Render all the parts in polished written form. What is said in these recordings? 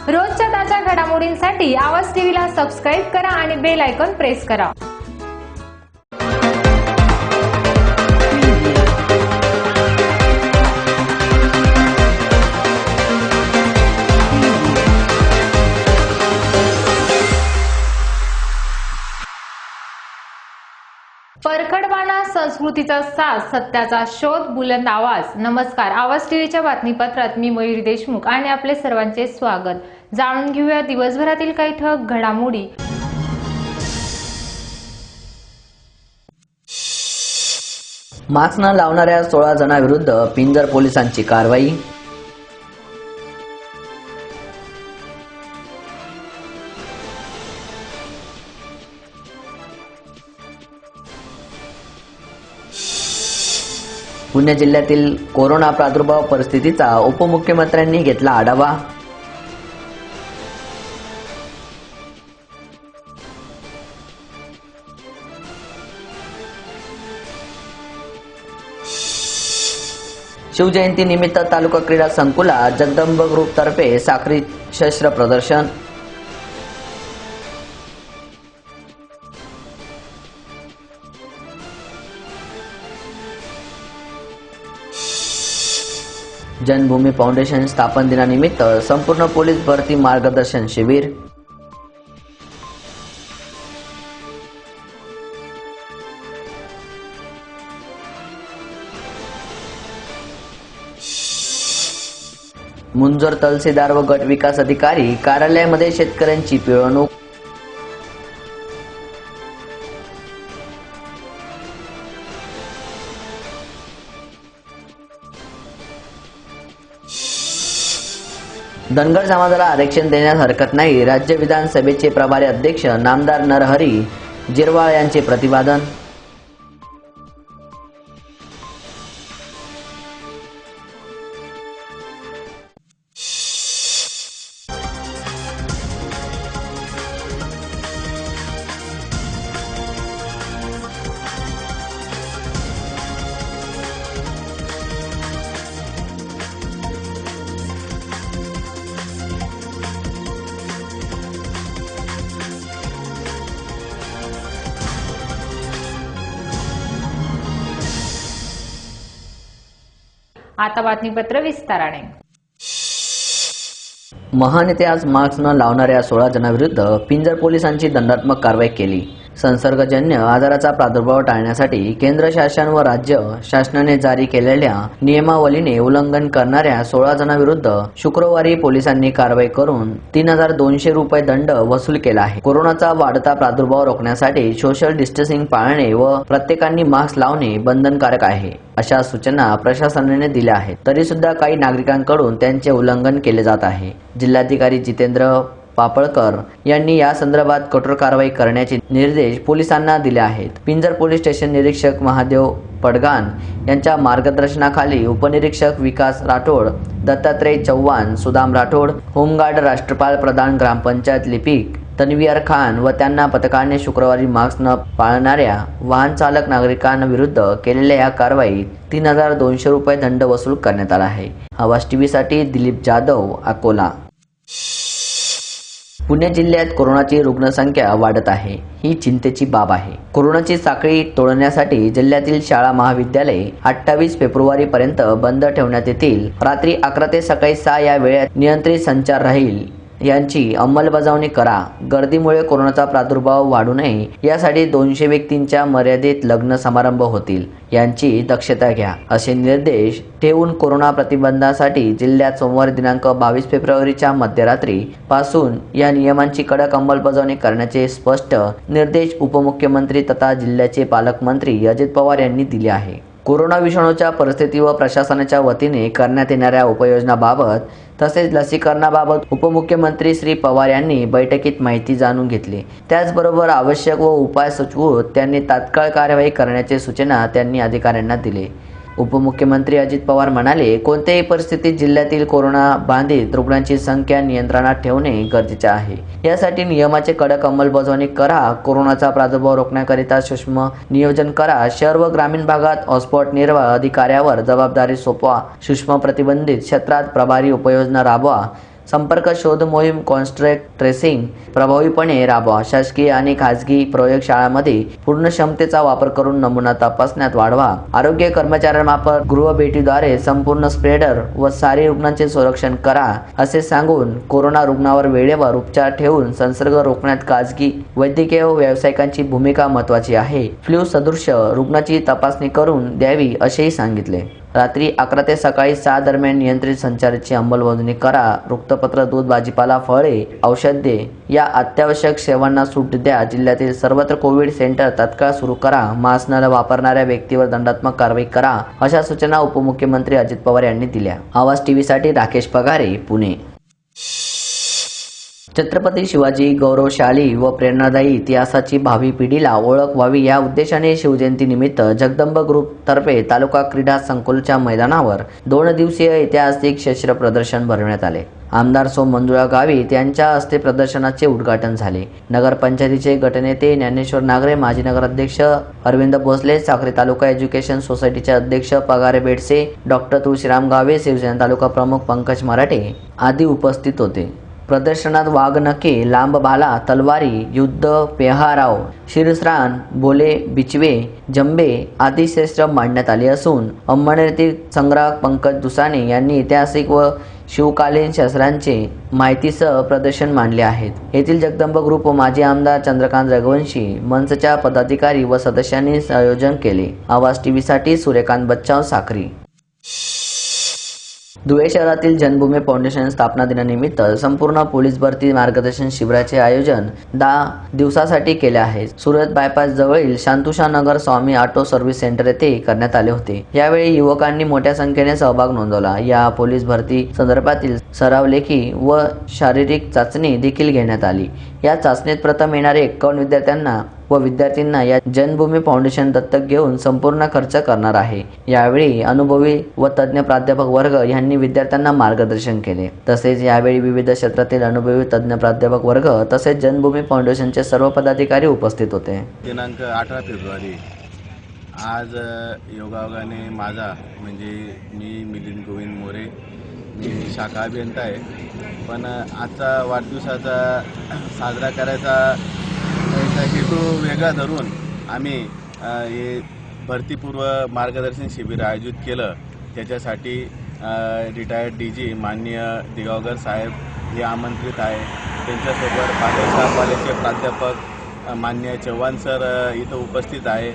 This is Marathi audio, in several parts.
रोजच्या ताज्या घडामोडींसाठी आवाज टीव्हीला सबस्क्राईब करा आणि बेल आयकॉन प्रेस करा। परखडवाना संस्कृतीचा साज, सत्याचा शोध, बुलंद आवाज। नमस्कार, आवाज टीव्हीच्या बातमीपत्रात मी मयुरी देशमुख आणि आपले सर्वांचे स्वागत। जाणून घेऊया दिवसभरातील काही ठळक घडामोडी। मास्क न लावणाऱ्या 16 जणांविरुद्ध पिंजर पोलिसांची कारवाई। पुणे जिल्ह्यातील कोरोना प्रादुर्भाव परिस्थितीचा उपमुख्यमंत्र्यांनी घेतला आढावा। शिवजयंती निमित्त तालुका क्रीडा संकुलात जगदंब ग्रुप तर्फे साखरी शस्त्र प्रदर्शन। जन्मभूमी फाउंडेशन स्थापन दिनानिमित्त संपूर्ण पोलीस भरती मार्गदर्शन शिबिर। मुंजोर तहसीलदार व गट विकास अधिकारी कार्यालयामध्ये शेतकऱ्यांची पिळवणूक। धनगर समाजाला आरक्षण देण्यास हरकत नाही, राज्य विधानसभेचे प्रभारी अध्यक्ष नामदार नरहरी जिरवाळ यांचे प्रतिपादन। आता बातमीपत्र विस्ताराने। महानेते आज मास्क न लावणाऱ्या 16 जणांविरुद्ध पिंजर पोलिसांची दंडात्मक कारवाई केली। संसर्गजन्य आजाराचा प्रादुर्भाव टाळण्यासाठी केंद्र शासन व राज्य शासनाने जारी केलेल्या नियमावलीने उल्लंघन करणाऱ्या 16 जणांविरुद्ध शुक्रवारी पोलिसांनी कारवाई करून 3200 रुपये दंड वसूल केला आहे। कोरोनाचा वाढता प्रादुर्भाव रोखण्यासाठी सोशल डिस्टन्सिंग पाळणे व प्रत्येकाने मास्क लावणे बंधनकारक आहे, अशा सूचना प्रशासनाने दिल्या आहेत। तरी सुद्धा काही नागरिकांकडून त्यांचे उल्लंघन केले जात आहे। जिल्हाधिकारी जितेंद्र पापळकर यांनी या संदर्भात कठोर कारवाई करण्याचे निर्देश पोलिसांना दिले आहेत। पिंजर पोलीस स्टेशन निरीक्षक महादेव पडगान यांच्या मार्गदर्शनाखाली उपनिरीक्षक विकास राठोड, दत्तात्रय चव्हाण, सुदाम राठोड, होमगार्ड राष्ट्रपाल प्रधान, ग्रामपंचायत लिपिक तन्वीर खान व त्यांना पथकाने शुक्रवारी मास्क न पाळणाऱ्या वाहन चालक नागरिकांविरुद्ध केलेल्या या कारवाईत 3200 रुपये दंड वसूल करण्यात आला आहे। आवाज टीव्हीसाठी दिलीप जाधव, अकोला। पुणे जिल्ह्यात कोरोनाची रुग्णसंख्या वाढत आहे, ही चिंतेची बाब आहे। कोरोनाची साखळी तोडण्यासाठी जिल्ह्यातील शाळा महाविद्यालये 28 फेब्रुवारी पर्यंत बंद ठेवण्यात येतील। रात्री 11 ते सकाळी 6 या वेळेत नियंत्रित संचार राहील, यांची अंमलबजावणी करा। गर्दीमुळे कोरोनाचा प्रादुर्भाव वाढू नये यासाठी 200 व्यक्तींच्या मर्यादित लग्न समारंभ होतील, यांची दक्षता घ्या, असे निर्देश ठेवून कोरोना प्रतिबंधासाठी जिल्ह्यात सोमवार दिनांक 22 फेब्रुवारीच्या मध्यरात्री पासून या नियमांची कडक अंमलबजावणी करण्याचे स्पष्ट निर्देश उपमुख्यमंत्री तथा जिल्ह्याचे पालकमंत्री अजित पवार यांनी दिले आहे। कोरोना विषाणूच्या परिस्थिती व प्रशासनाच्या वतीने करण्यात येणाऱ्या उपाययोजनाबाबत तसेच लसीकरणाबाबत उपमुख्यमंत्री श्री पवार यांनी बैठकीत माहिती जाणून घेतली। त्याचबरोबर आवश्यक व उपाय सुचवून त्यांनी तात्काळ कार्यवाही करण्याचे सूचना त्यांनी अधिकाऱ्यांना दिले। उपमुख्यमंत्री अजित पवार म्हणाले, कोणत्याही परिस्थितीत जिल्ह्यातील कोरोना बाधित रुग्णांची संख्या नियंत्रणात ठेवणे गरजेचे आहे। यासाठी नियमाचे कडक अंमलबजावणी करा, कोरोनाचा प्रादुर्भाव रोखण्याकरिता सूक्ष्म नियोजन करा, शहर व ग्रामीण भागात हॉटस्पॉट निर्वाह अधिकाऱ्यावर जबाबदारी सोपवा, सूक्ष्म प्रतिबंधित क्षेत्रात प्रभारी उपाययोजना राबवा, संपर्क शोध मोहीम, कॉन्ट्रॅक्ट ट्रेसिंग प्रभावीपणे राबवा. शासकीय आणि खासगी प्रयोगशाळांमध्ये पूर्ण क्षमतेचा वापर करून नमुना तपासण्यात वाढवा. आरोग्य कर्मचाऱ्यांमार्फत गृहभेटीद्वारे संपूर्ण स्प्रेडर व सारी रुग्णांचे संरक्षण करा, असे सांगून कोरोना रुग्णावर वेळेवर उपचार ठेवून संसर्ग रोखण्यात खासगी वैद्यकीय व्यावसायिकांची भूमिका महत्त्वाची आहे. फ्लू सदृश रुग्णाची तपासणी करून द्यावी असेही सांगितले. रात्री 11 ते सकाळी 6 दरम्यान नियंत्रित संचाराची अंमलबजावणी करा. वृत्तपत्र, दूध, भाजीपाला, फळे, औषधे या अत्यावश्यक सेवांना सूट द्या. जिल्ह्यातील सर्वत्र कोविड सेंटर तात्काळ सुरू करा. मास्क न वापरणाऱ्या व्यक्तीवर दंडात्मक कारवाई करा, अशा सूचना उपमुख्यमंत्री अजित पवार यांनी दिल्या. आवाज टीव्हीसाठी राकेश पगारे, पुणे. छत्रपती शिवाजी गौरवशाली व प्रेरणादायी इतिहासाची भावी पिढीला ओळख व्हावी या उद्देशाने शिवजयंतीनिमित्त जगदंब ग्रुप तर्फे तालुका क्रीडा संकुलच्या मैदानावर 2 दिवसीय ऐतिहासिक शस्त्र प्रदर्शन भरवण्यात आले. आमदार सो मंजुळा गावित यांच्या हस्ते प्रदर्शनाचे उद्घाटन झाले. नगरपंचायतीचे गटनेते ज्ञानेश्वर नागरे, माजी नगराध्यक्ष अरविंद भोसले, साक्री तालुका एज्युकेशन सोसायटीचे अध्यक्ष पगारे बेडसे, डॉक्टर तुळशीराम गावे, शिवसेना तालुका प्रमुख पंकज मराठे आदी उपस्थित होते. प्रदर्शनात वाघनखे, लांब भाला, तलवारी, युद्ध, पेहाराव, शिरस्त्राण, बोले, बिचवे, जंबे आदी शस्त्र मांडण्यात आली असून अंमळनेर संग्राहक पंकज दुसाने यांनी ऐतिहासिक व शिवकालीन शस्त्रांचे माहितीसह प्रदर्शन मांडले आहेत. येथील जगदंब ग्रुप व माजी आमदार चंद्रकांत रघुवंशी, मंचच्या पदाधिकारी व सदस्यांनी आयोजन केले. आवाज टीव्हीसाठी सूर्यकांत बच्चाव, साक्री. धुळे शहरातील जन्मभूमी फाउंडेशन स्थापना दिनानिमित्त संपूर्ण पोलीस भरती मार्गदर्शन शिबिराचे आयोजन 10 दिवसासाठी केले आहे. सुरत बायपास जवळील शांतुषा नगर स्वामी ऑटो सर्व्हिस सेंटर येथे करण्यात आले होते. यावेळी युवकांनी मोठ्या संख्येने सहभाग नोंदवला. या पोलीस भरती संदर्भातील सराव लेखी व शारीरिक चाचणी देखील घेण्यात आली. या चाचणीत प्रथम येणारे 51 विद्यार्थ्यांना व विद्यार्थ्यांना या जन्मभूमी फाउंडेशन दत्तक घेऊन संपूर्ण खर्च करणार आहे. यावेळी अनुभवी व तज्ज्ञ प्राध्यापक वर्ग यांनी विद्यार्थ्यांना मार्गदर्शन केले. तसेच यावेळी विविध क्षेत्रातील अनुभवी तज्ज्ञ प्राध्यापक वर्ग तसेच जन्मभूमी फाउंडेशनचे सर्व पदाधिकारी उपस्थित होते. दिनांक 18 फेब्रुवारी आज योगायोगाने माझा म्हणजे मी मिलिंद गोविंद मोरे, मी शाखा अभियंता आहे, पण आजचा वाढदिवसाचा साजरा करायचा हेतू वेगळा धरून आम्ही हे भरतीपूर्व मार्गदर्शन शिबिर आयोजित केलं. त्याच्यासाठी रिटायर्ड DG माननीय दिगावकर साहेब हे आमंत्रित आहे. त्यांच्यासोबत पालशाह कॉलेजचे प्राध्यापक माननीय चव्हाण सर इथं उपस्थित आहे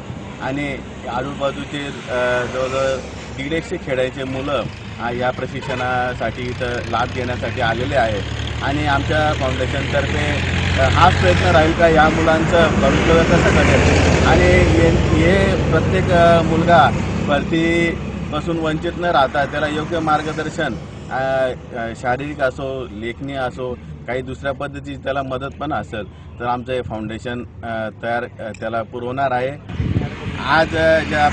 आणि आजूबाजूचे जवळजवळ 150 खेड्याचे मुलं या प्रशिक्षणासाठी इथं लाभ घेण्यासाठी आलेले आहेत आणि आमच्या फाउंडेशनतर्फे हाच प्रयत्न राहील का या मुलांचं भवितव्य कसं घडेल आणि हे प्रत्येक मुलगा भरतीपासून वंचित न राहता त्याला योग्य मार्गदर्शन शारीरिक असो, लेखनी असो, काही दुसऱ्या पद्धतीची त्याला मदत पण असेल तर आमचं हे फाउंडेशन त्याला पुरवणार आहे. आज ज्या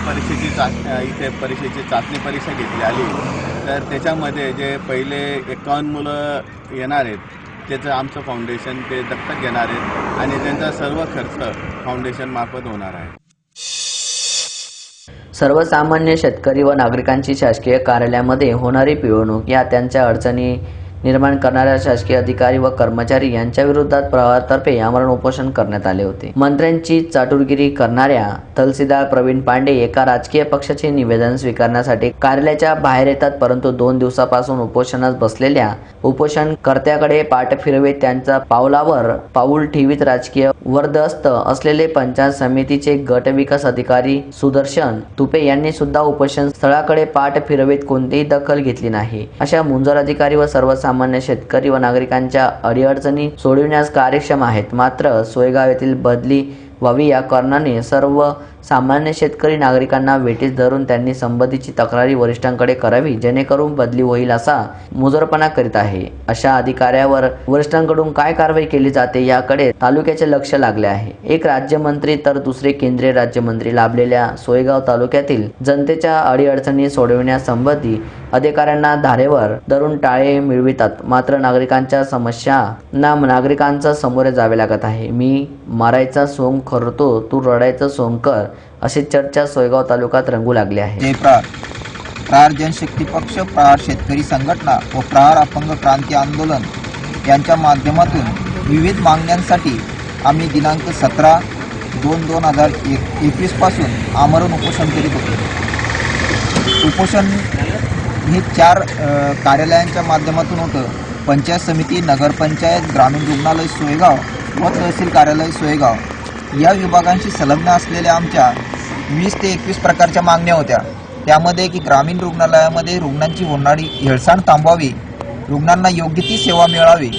इथे परीक्षेची चाचणी परीक्षा घेतली आली तर त्याच्यामध्ये जे पहिले 51 मुलं येणार आहेत त्याचं आमचं फाउंडेशन ते दत्तक घेणार आहेत आणि त्यांचा सर्व खर्च फाउंडेशन मार्फत होणार आहे. सर्वसामान्य शेतकरी व नागरिकांची शासकीय कार्यालयामध्ये होणारी पिळवणूक या त्यांच्या अडचणी निर्माण करणाऱ्या शासकीय अधिकारी व कर्मचारी यांच्या विरोधात प्रवाहातर्फे आमरण उपोषण करण्यात आले होते. मंत्र्यांची चाटुरगिरी करणाऱ्या तहसीलदार प्रवीण पांडे एका राजकीय पक्षाचे निवेदन स्वीकारण्यासाठी कार्यालयाच्या बाहेर येतात, परंतु 2 दिवसापासून उपोषणास बसलेल्या उपोषणकर्त्याकडे पाठ फिरवत त्यांच्या पावलावर पाऊल ठेवीत राजकीय वरदस्त असलेले पंचायत समितीचे गट विकास अधिकारी सुदर्शन तुपे यांनी सुद्धा उपोषण स्थळाकडे पाठ फिरवत कोणतीही दखल घेतली नाही. अशा मुंजर अधिकारी व सर्वसामान्य शेतकरी व नागरिकांच्या अडीअडचणी सोडविण्यास कार्यक्षम आहेत, मात्र सोयगाव येथील बदली व्हावी या कारणाने सर्व सामान्य शेतकरी नागरिकांना वेठीस धरून त्यांनी संबंधीची तक्रारी वरिष्ठांकडे करावी, जेणेकरून बदली होईल असा मुजरपणा करीत आहे. अशा अधिकाऱ्यावर वरिष्ठांकडून काय कारवाई केली जाते याकडे तालुक्याचे लक्ष लागले आहे. एक राज्यमंत्री तर दुसरे केंद्रीय राज्यमंत्री लाभलेल्या सोयगाव तालुक्यातील जनतेच्या अडीअडचणी सोडविण्यासंबंधी अधिकाऱ्यांना धारेवर धरून टाळे मिळवितात, मात्र नागरिकांच्या समस्यांना नागरिकांचा समोर जावे लागत आहे. मी मारायचा सोंग करतो, तू रडायचं सोंग कर, अशी चर्चा सोयगाव तालुक्यात रंगू लागली आहे. प्रहार जनशक्ती पक्ष, प्रहार शेतकरी संघटना व प्रहार अपंग क्रांती आंदोलन यांच्या माध्यमातून विविध मागण्यांसाठी आम्ही दिनांक 17/2/2021 पासून आमरण उपोषण करीत होतो. उपोषण हे 4 कार्यालयांच्या माध्यमातून होतं. पंचायत समिती, नगरपंचायत, ग्रामीण रुग्णालय सोयगाव व तहसील कार्यालय सोयगाव या विभागांशी संलग्न असलेल्या आमच्या 20 ते 21 प्रकारच्या मागण्या होत्या. त्यामध्ये की ग्रामीण रुग्णालयामध्ये रुग्णांची होणारी हेळसांड थांबवावी, रुग्णांना योग्य ती सेवा मिळावी,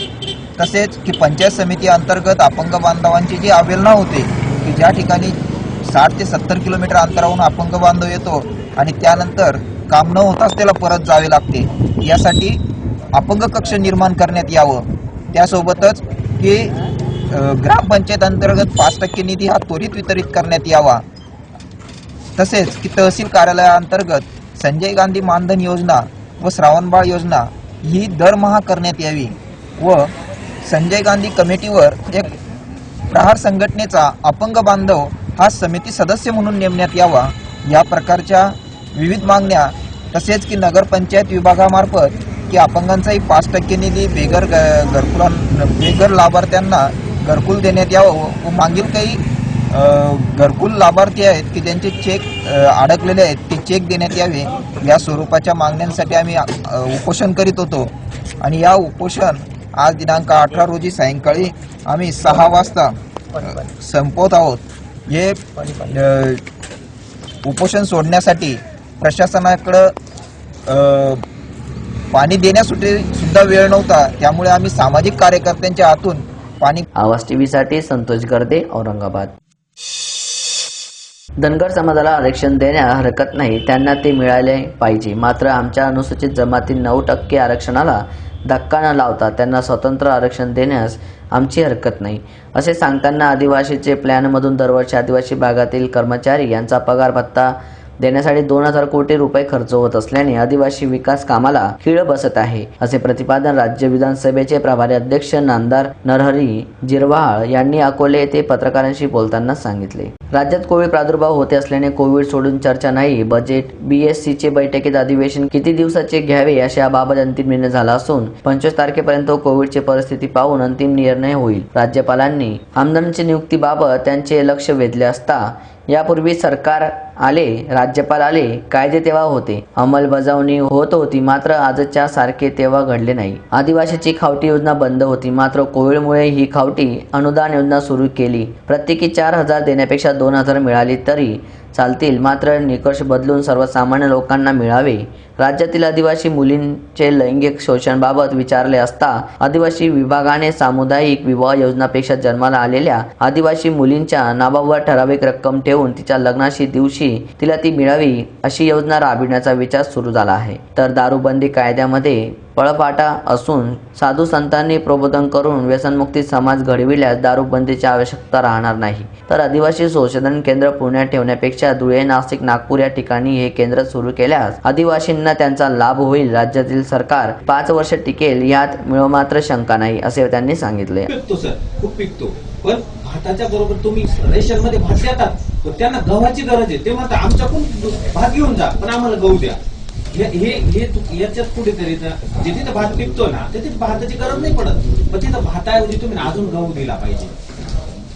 तसेच की पंचायत समिती अंतर्गत अपंग बांधवांची जी अवहेलना होते की ज्या ठिकाणी 60 ते 70 किलोमीटर अंतरावरून अपंग बांधव येतो आणि त्यानंतर काम न होताच त्याला परत जावे लागते. यासाठी अपंग कक्ष निर्माण करण्यात यावं. त्यासोबतच की ग्रामपंचायत अंतर्गत 5% निधी हा त्वरित वितरित करण्यात यावा. तसेच की तहसील कार्यालयाअंतर्गत संजय गांधी मानधन योजना व श्रावणबाळ योजना ही दरमहा करण्यात यावी व संजय गांधी कमिटीवर एक प्रहार संघटनेचा अपंग बांधव हा समिती सदस्य म्हणून नेमण्यात यावा. या प्रकारच्या विविध मागण्या, तसेच की नगरपंचायत विभागामार्फत की अपंगांचाही 5% निधी बेघर लाभार्थ्यांना घरकुल देण्यात यावं व मागील काही घरकुल लाभार्थी आहेत की ज्यांचे चेक अडकलेले आहेत ते चेक देण्यात यावे. या स्वरूपाच्या मागण्यांसाठी आम्ही उपोषण करीत होतो आणि या उपोषण आज दिनांक 18 रोजी सायंकाळी आम्ही 6 वाजता संपवत आहोत. हे उपोषण सोडण्यासाठी प्रशासनाकडं पाणी देण्यासाठी सुद्धा वेळ नव्हता. त्यामुळे आम्ही सामाजिक कार्यकर्त्यांच्या हातून पाणी. आवाज टीव्हीसाठी संतोष गर्दे, औरंगाबाद. धनगर समाजाला आरक्षण देण्यास हरकत नाही, त्यांना ते मिळाले पाहिजे. मात्र आमच्या अनुसूचित जमाती 9% आरक्षणाला धक्का न लावता त्यांना स्वतंत्र आरक्षण देण्यास आमची हरकत नाही, असे सांगताना आदिवासीचे प्लॅनमधून दरवर्षी आदिवासी भागातील कर्मचारी यांचा पगार भत्ता देण्यासाठी 2000 कोटी रुपये खर्च होत असल्याने आदिवासी विकास कामाला खीळ बसत आहे, असे प्रतिपादन राज्य विधानसभेचे प्रभारी अध्यक्ष नामदार नरहरी जिरवाळ यांनी अकोले येथे पत्रकारांशी बोलताना सांगितले. राज्यात कोविड प्रादुर्भाव होते असल्याने कोविड सोडून चर्चा नाही. बजेट BSCचे बैठकीत अधिवेशन किती दिवसाचे घ्यावे याबाबत अंतिम निर्णय झाला असून 25 तारखेपर्यंत कोविडची परिस्थिती पाहून अंतिम निर्णय होईल. राज्यपालांनी आमदारांची नियुक्तीबाबत त्यांचे लक्ष वेधले असता यापूर्वी सरकार आले, राज्यपाल आले, कायदे तेव्हा होते, अंमलबजावणी होत होती, मात्र आजच्या सारखे तेव्हा घडले नाही. आदिवासीची खावटी योजना बंद होती, मात्र कोविडमुळे ही खावटी अनुदान योजना सुरू केली. प्रत्येकी 4000 देण्यापेक्षा 2000 मिळाली तरी चालतील, मात्र निकष बदलून सर्वसामान्य लोकांना मिळावे. राज्यातील आदिवासी मुलींचे लैंगिक शोषणाबाबत विचारले असता आदिवासी विभागाने सामुदायिक विवाह योजनापेक्षा जन्माला आलेल्या आदिवासी मुलींच्या नावावर ठराविक रक्कम ठेवून तिच्या लग्नाशी दिवशी तिला ती मिळावी अशी योजना राबविण्याचा विचार सुरू झाला आहे. तर दारूबंदी कायद्यामध्ये पळपाटा असून साधू संतांनी प्रबोधन करून व्यसनमुक्ती समाज घडविल्यास दारूबंदीची आवश्यकता राहणार नाही. तर आदिवासी संशोधन केंद्र पुण्यात ठेवण्यापेक्षा धुळे, नाशिक, नागपूर या ठिकाणी हे केंद्र सुरू केल्यास आदिवासींना त्यांचा लाभ होईल. राज्यातील सरकार 5 वर्ष टिकेल यात मात्र शंका नाही, असे त्यांनी सांगितले. पिकतो सर, खूप पिकतो, पण भाताच्या बरोबर तुम्ही रेशन मध्ये भात देतात, पण त्यांना गव्हाची गरज आहे. ते म्हणतात आमच्याकडून भात घेऊन जा, पण आम्हाला गहू द्या. याच्यात कुठेतरी जिथे भात पिकतो ना तिथे भाताची गरज नाही पडत, पण तिथं भाताऐवजी तुम्ही अजून गहू दिला पाहिजे.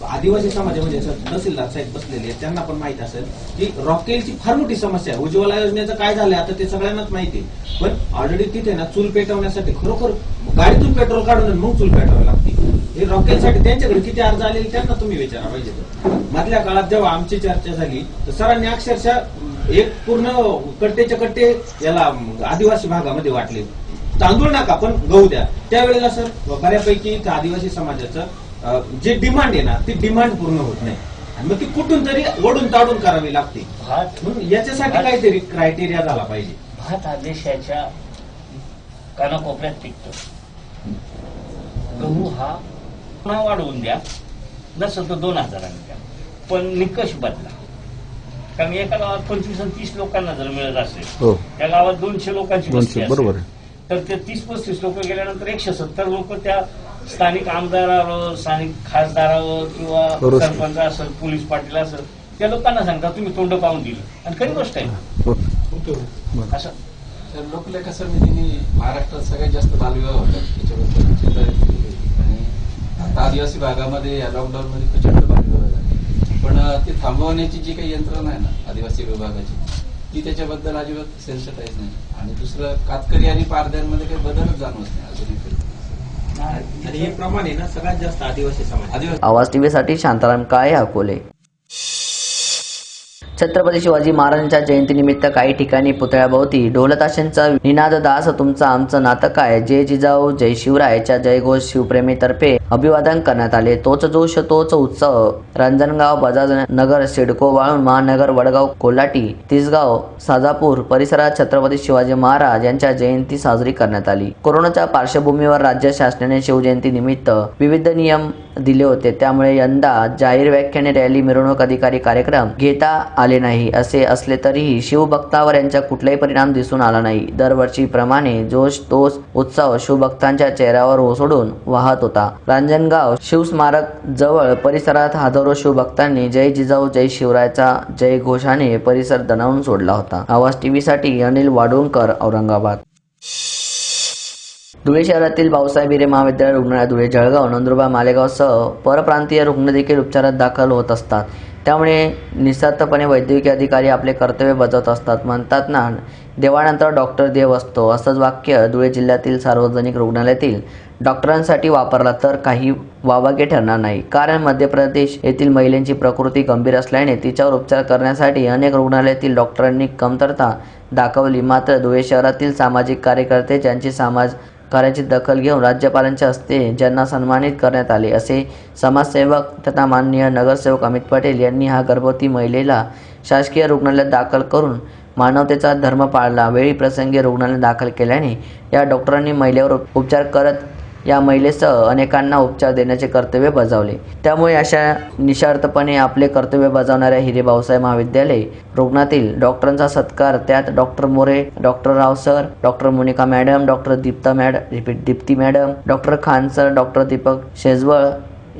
आदिवासी समाजामध्ये तहसीलदार साहेब बसलेले आहेत, त्यांना पण माहित असेल की रॉकेलची फार मोठी समस्या आहे. उज्ज्वला योजनेचं काय झालंय आता ते सगळ्यांनाच माहिती, पण ऑलरेडी तिथे ना चूल पेटवण्यासाठी खरोखर गाडीतून पेट्रोल काढून मग चूल पेटवावी लागते. हे रॉकेलसाठी त्यांच्याकडे किती अर्ज आलेले त्यांना तुम्ही विचारा पाहिजे. मधल्या काळात जेव्हा आमची चर्चा झाली तर सरांनी अक्षरशः एक पूर्ण कट्टेच्या कट्टे याला आदिवासी भागामध्ये वाटले. तांदूळ नका पण गहू द्या. त्यावेळेला सर बऱ्यापैकी आदिवासी समाजाचं जे डिमांड आहे ना ती डिमांड पूर्ण होत नाही आणि मग ती कुठून तरी ओढून ताडून करावी लागते. म्हणून याच्यासाठी काहीतरी क्रायटेरिया झाला पाहिजे. भात हा देशाच्या कानाकोपऱ्यात पिकतो. गहू हा वाढवून द्या, नसेल तर 2000 द्या, पण निकष बदला. कारण एका गावात 25 आणि 30 लोकांना जर मिळत असेल, त्या गावात 200 लोकांची वस्ती असेल, तर ते 30-35 लोक गेल्यानंतर 170 लोक त्या स्थानिक आमदारावर, स्थानिक खासदारावर किंवा सरपंच असेल, पोलीस पाटील असेल, त्या लोकांना सांगता तुम्ही तोंड पाहून दिलं. आणि खरी गोष्ट आहे असं तर लोकलेखा समितीने महाराष्ट्रात सगळ्यात जास्त बालविवाह होतात त्याच्याबद्दल चिंता व्यक्त केली होती. आणि आता आदिवासी भागामध्ये या लॉकडाऊनमध्ये प्रचंड बालविवाह झाले, पण ते थांबवण्याची जी काही यंत्रणा आहे ना आदिवासी विभागाची, ती त्याच्याबद्दल अजिबात सेन्सिटाईज नाही. आणि दुसरं कातकरी आणि पारध्यांमध्ये काही बदलच जाणवत नाही अजूनही. आणि हे प्रमाण आहे ना सगळ्यात जास्त आदिवासी समाज. आवाज टीव्हीसाठी शांताराम काळे, अकोले. छत्रपती शिवाजी महाराजांच्या जयंतीनिमित्त काही ठिकाणी पुतळ्याभोवती ढोलताशांचा निनाद दास तुमचं आमचं नातं काय, जय जिजाऊ जय शिवरायच्या जयघोष शिवप्रेमीतर्फे अभिवादन करण्यात आले. तोच जोश तोच उत्सव. रांजणगाव, बजाज नगर, सिडको, वाळूंज महानगर, वडगाव, कोल्हाटी, तिसगाव, साजापूर परिसरात छत्रपती शिवाजी महाराज यांच्या जयंती साजरी करण्यात आली. कोरोनाच्या पार्श्वभूमीवर राज्य शासनाने शिवजयंती निमित्त विविध नियम दिले होते, त्यामुळे यंदा जाहीर व्याख्याने, रॅली, मिरवणूक, अधिकारी कार्यक्रम घेता आले नाही. असे असले तरीही शिवभक्तावर यांचा कुठलाही परिणाम दिसून आला नाही. दरवर्षीप्रमाणे जोश तोच उत्सव शिवभक्तांच्या चेहऱ्यावर ओसडून वाहत होता. रांजणगाव शिवस्मारक जवळ परिसरात हजारो शिवभक्तांनी जय जिजाऊ जय शिवरायचा जयघोषाने परिसर दणावून सोडला होता. आवाज टीव्हीसाठी अनिल वाडोणकर, औरंगाबाद. धुळे शहरातील भाऊसाहेब हिरे महाविद्यालय रुग्णालय, धुळे, जळगाव, नंदुरबार, मालेगावसह परप्रांतीय रुग्ण देखील उपचारात दाखल होत असतात. त्यामुळे निस्वार्थपणे वैद्यकीय अधिकारी आपले कर्तव्य बजावत असतात. म्हणतात ना, देवानंतर डॉक्टर देव असतो. असंच वाक्य धुळे जिल्ह्यातील सार्वजनिक रुग्णालयातील डॉक्टरांसाठी वापरला तर काही वावगे ठरणार नाही. कारण मध्य प्रदेश येथील महिलेची प्रकृती गंभीर असल्याने तिच्यावर उपचार करण्यासाठी अनेक रुग्णालयातील डॉक्टरांनी कमतरता दाखवली. मात्र धुळे शहरातील सामाजिक कार्यकर्ते ज्यांची समाज कार्याची दखल घेऊन राज्यपालांच्या हस्ते ज्यांना सन्मानित करण्यात आले, असे समाजसेवक तथा माननीय नगरसेवक अमित पटेल यांनी हा गर्भवती महिलेला शासकीय रुग्णालयात दाखल करून मानवतेचा धर्म पाळला. वेळी प्रसंगी रुग्णालयात दाखल केल्याने या डॉक्टरांनी महिलेवर उपचार करत या महिलेसह अनेकांना उपचार देण्याचे कर्तव्य बजावले. त्यामुळे अशा निस्वार्थपणे आपले कर्तव्य बजावणाऱ्या हिरे भाऊसाहेब महाविद्यालय रुग्णातील डॉक्टरांचा सत्कार, त्यात doctor More, doctor Rao sir, doctor Monica madam, doctor Deepti madam, doctor Khan sir, doctor Deepak Shejwal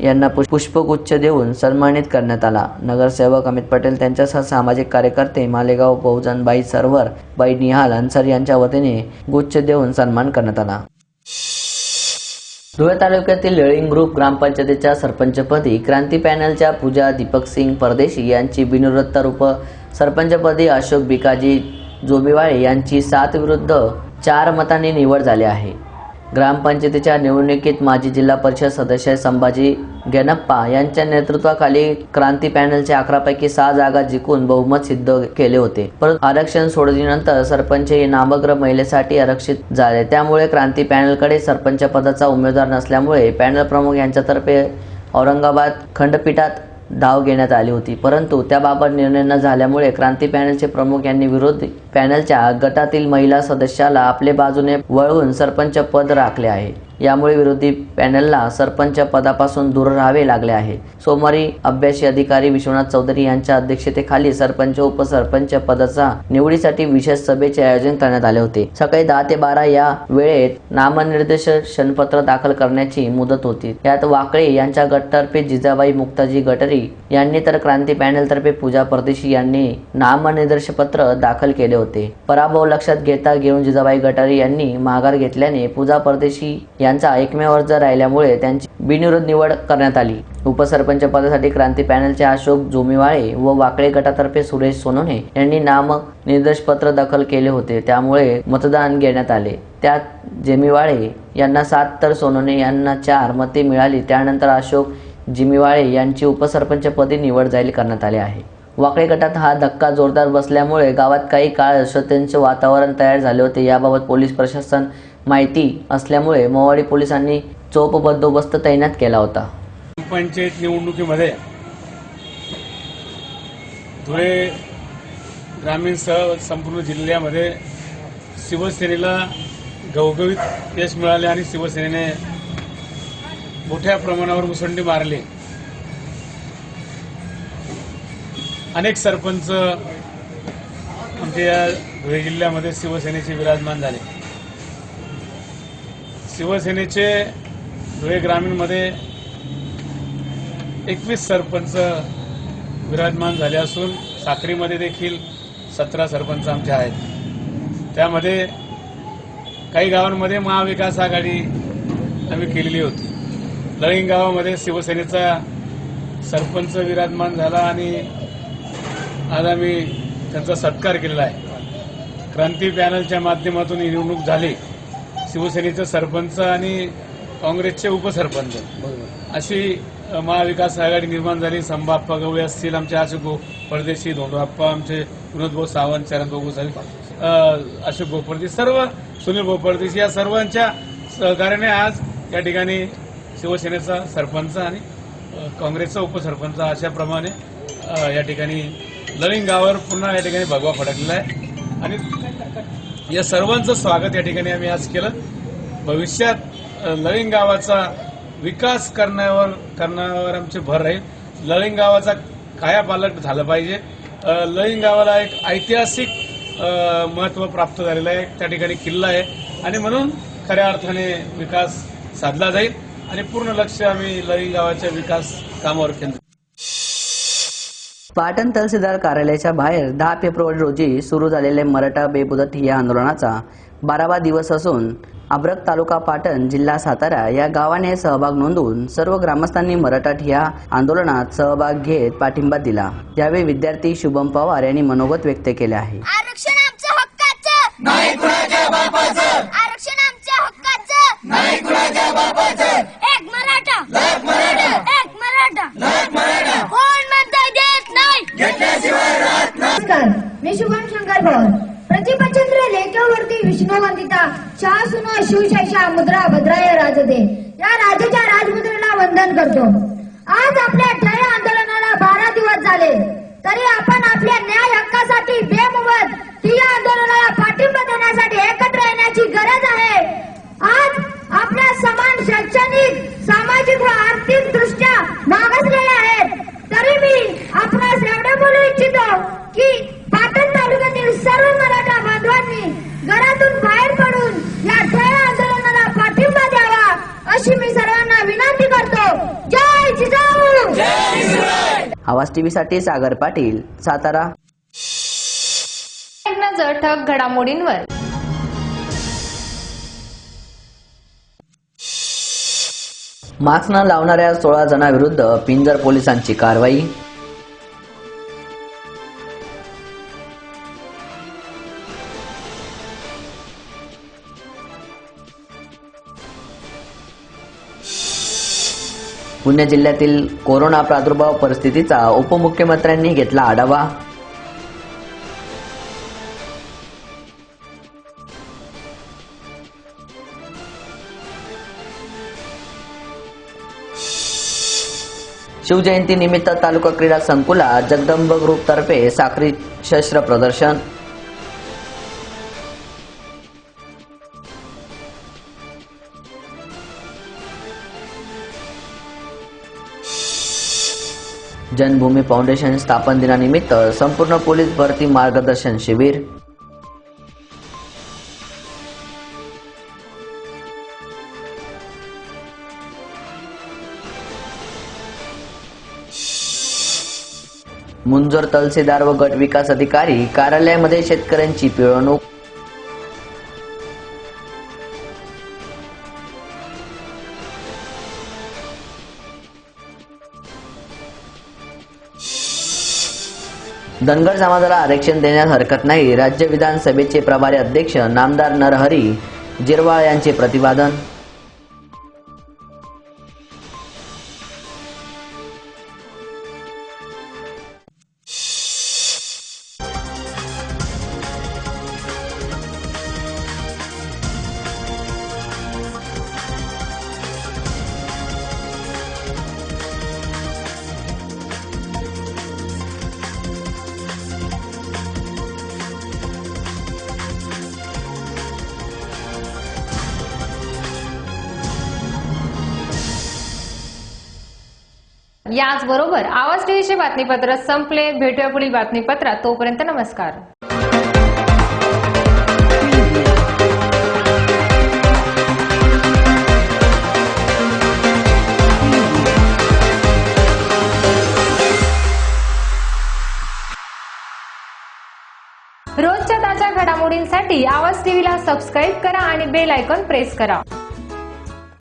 यांना पुष्पगुच्छ देऊन सन्मानित करण्यात आला. नगरसेवक अमित पटेल त्यांच्यासह सामाजिक कार्यकर्ते, मालेगाव बहुजन बाई सर्व्हर, बाई निहाल अन्सारी यांच्या वतीने गुच्छ देऊन सन्मान करण्यात आला. धुळे तालुक्यातील लळिंग ग्रुप ग्रामपंचायतीच्या सरपंचपदी क्रांती पॅनलच्या पूजा दीपक सिंग परदेशी यांची बिनविरोध तर उपसरपंचपदी अशोक भिकाजी जोबिवाळे यांची 7 विरुद्ध 4 मतांनी निवड झाली आहे. ग्रामपंचायतीच्या निवडणुकीत माजी जिल्हा परिषद सदस्य संभाजी गणप्पा यांच्या नेतृत्वाखाली क्रांती पॅनलचे 11 पैकी 6 जागा जिंकून बहुमत सिद्ध केले होते. परंतु आरक्षण सोडतीनंतर सरपंच हे नामग्र महिलेसाठी आरक्षित झाले. त्यामुळे क्रांती पॅनलकडे सरपंच पदाचा उमेदवार नसल्यामुळे पॅनल प्रमुख यांच्यातर्फे औरंगाबाद खंडपीठात धाव घेण्यात आली होती. परंतु त्याबाबत निर्णय न झाल्यामुळे क्रांती पॅनलचे प्रमुख यांनी विरोधी पॅनलच्या गटातील महिला सदस्याला आपल्या बाजूने वळवून सरपंच पद राखले आहे. यामुळे विरोधी पॅनलला सरपंच पदापासून दूर राहावे लागले आहे. सोमवारी अभ्यासी अधिकारी विश्वनाथ चौधरी यांच्या अध्यक्षतेखाली सरपंच उपसरपंच पदाचा निवडीसाठी विशेष सभेचे आयोजन करण्यात आले होते. सकाळी 10 ते 12 या वेळेत नामनिर्देशन दाखल करण्याची मुदत होती. यात वाकळे यांच्या गटातर्फे जिजाबाई मुक्ताजी गटरी यांनी तर क्रांती पॅनलतर्फे पूजा परदेशी यांनी नामनिर्देशपत्र दाखल केले होते. पराभव लक्षात घेऊन जिजाबाई गटारी यांनी माघार घेतल्याने पूजा परदेशी यांचा एकमेव अर्ज राहिल्यामुळे त्यांची बिनविरोध निवड करण्यात आली. उपसरपंच पदासाठी क्रांती पॅनलचे अशोक जोमिवाळे व वाकळे गटातर्फे सुरेश सोनोने यांनी नामनिर्देशपत्र दाखल केले होते. त्यामुळे मतदान घेण्यात आले. त्यात जेमिवाळे यांना 7 तर सोनोने यांना 4 मते मिळाली. त्यानंतर अशोक जिमिवाळे यांची उपसरपंचपदी निवड जाहीर करण्यात आली आहे. वाकळे गटात हा धक्का जोरदार बसल्यामुळे गावात काही काळ अशांततेचे वातावरण तयार झाले होते. याबाबत पोलीस प्रशासन माहिती असल्यामुळे मोवाडी पोलिसांनी चोख बंदोबस्त तैनात केला होता. पंचायत निवडणुकीमध्ये धुळे ग्रामीणसह संपूर्ण जिल्ह्यामध्ये शिवसेनेला घवघवीत यश मिळाले आणि शिवसेनेने मोठ्या प्रमाणावर मुसंडी मारली. अनेक सरपंच आमच्या या धुळे जिल्ह्यामध्ये शिवसेनेचे विराजमान झाले. शिवसेनेचे धुळे ग्रामीणमध्ये 21 सरपंच विराजमान झाले असून साक्रीमध्ये देखील 17 सरपंच आमचे आहेत. त्यामध्ये काही गावांमध्ये महाविकास आघाडी आम्ही केलेली होती. लळिंग गावामध्ये शिवसेनेचा सरपंच विराजमान झाला आणि आज आम्ही त्यांचा सत्कार केलेला आहे. क्रांती पॅनलच्या माध्यमातून ही निवडणूक झाली. शिवसेनेचे सरपंच आणि काँग्रेसचे उपसरपंच अशी महाविकास आघाडी निर्माण झाली. संभाप्पा गवळे असतील, आमचे अशोक परदेशी, धोंडोप्पा, आमचे विनोद भाऊ सावंत, चरण भाऊ अशोक गोपरदेशी, सर्व सुनील गोपरदेशी, या सर्वांच्या सहकार्याने आज या ठिकाणी शिवसेनेचा सरपंच आणि काँग्रेसचा उपसरपंच अशाप्रमाणे या ठिकाणी लळिंग गावावर पुन्हा या ठिकाणी भगवा फडकलेला आहे. आणि या सर्वांचं स्वागत या ठिकाणी आम्ही आज केलं. भविष्यात लळिंग गावाचा विकास करण्यावर आमचे भर राहील. लळिंग गावाचा कायापालट झालं पाहिजे. लळिंग गावाला एक ऐतिहासिक महत्त्व प्राप्त झालेलं आहे. त्या ठिकाणी किल्ला आहे आणि म्हणून खऱ्या अर्थाने विकास साधला जाईल आणि पूर्ण लक्ष आम्ही लळिंग गावाच्या विकास कामावर केंद्रित. पाटण तहसीलदार कार्यालयाच्या बाहेर 10 फेब्रुवारी रोजी सुरू झालेले मराठा बेमुदत ठिय्या आंदोलनाचा 12वा दिवस असून अब्रक तालुका पाटण जिल्हा सातारा या गावाने सहभाग नोंदवून सर्व ग्रामस्थांनी मराठा ठिय्या आंदोलनात सहभाग घेत पाठिंबा दिला. यावेळी विद्यार्थी शुभम पवार यांनी मनोगत व्यक्त केले आहे. आरक्षण आमच्या हक्काचं नाही कुणाच्या बापाचं. आरक्षण आमच्या हक्काचं नाही कुणाच्या बापाचं. एक मराठा लाख मराठा. एक मराठा लाख मराठा. कोण म्हणता देत नाही घेतल्याशिवाय राहत नाही. नमस्कार, मी शुभम शंकर पवार. प्रतिपचंद्र लेखावरती विष्णुवंदिता शासुना शिवशैषा मुद्रा भद्राय राजदे या राजाच्या राजमुद्रेला वंदन करतो. आज आपल्या ठिय्या आंदोलनाला 12 दिवस झाले तरी आपण आपल्या न्याय हक्कासाठी बेमुदत ठिय्या आंदोलनाला पाठिंबा देण्यासाठी एकत्र येण्याची गरज आहे. आज आपल्या समान शैक्षणिक, सामाजिक व आर्थिक दृष्ट्या मागासलेल्या आहेत तरी मी आपणास एवढं बोलू इच्छितो की पाटण तालुक्यातील सर्व मराठा बांधवांनी घरातून बाहेर पडून या ठिय्या आंदोलनाला पाठिंबा द्यावा अशी मी सर्वांना विनंती करतो. जय जिजाऊ. आवाज टीव्हीसाठी सागर पाटील, सातारा. एक नजर ठळक घडामोडींवर. मास्क न लावणाऱ्या 16 जणांविरुद्ध पिंजर पोलिसांची कारवाई. पुणे जिल्ह्यातील कोरोना प्रादुर्भाव परिस्थितीचा उपमुख्यमंत्र्यांनी घेतला आढावा. शिवजयंती निमित्त तालुका क्रीडा संकुलात जगदंब ग्रुप तर्फे साखरी शस्त्र प्रदर्शन. जन्मभूमी फाउंडेशन स्थापन दिनानिमित्त संपूर्ण पोलीस भरती मार्गदर्शन शिबिर. मुंजोर तहसीलदार व गट विकास अधिकारी कार्यालयामध्ये शेतकऱ्यांची पिळवणूक. धनगर समाजाला आरक्षण देण्यास हरकत नाही, राज्य विधानसभेचे प्रभारी अध्यक्ष नामदार नरहरी जिरवाळ यांचे प्रतिपादन. याचबरोबर आवाज टीव्हीचे बातमीपत्र संपले. भेटूया पुढील बातमीपत्रात. तोपर्यंत नमस्कार. रोजच्या ताज्या घडामोडी घडामोडींसाठी आवाज टीव्हीला सबस्क्राईब करा आणि बेल आयकॉन प्रेस करा.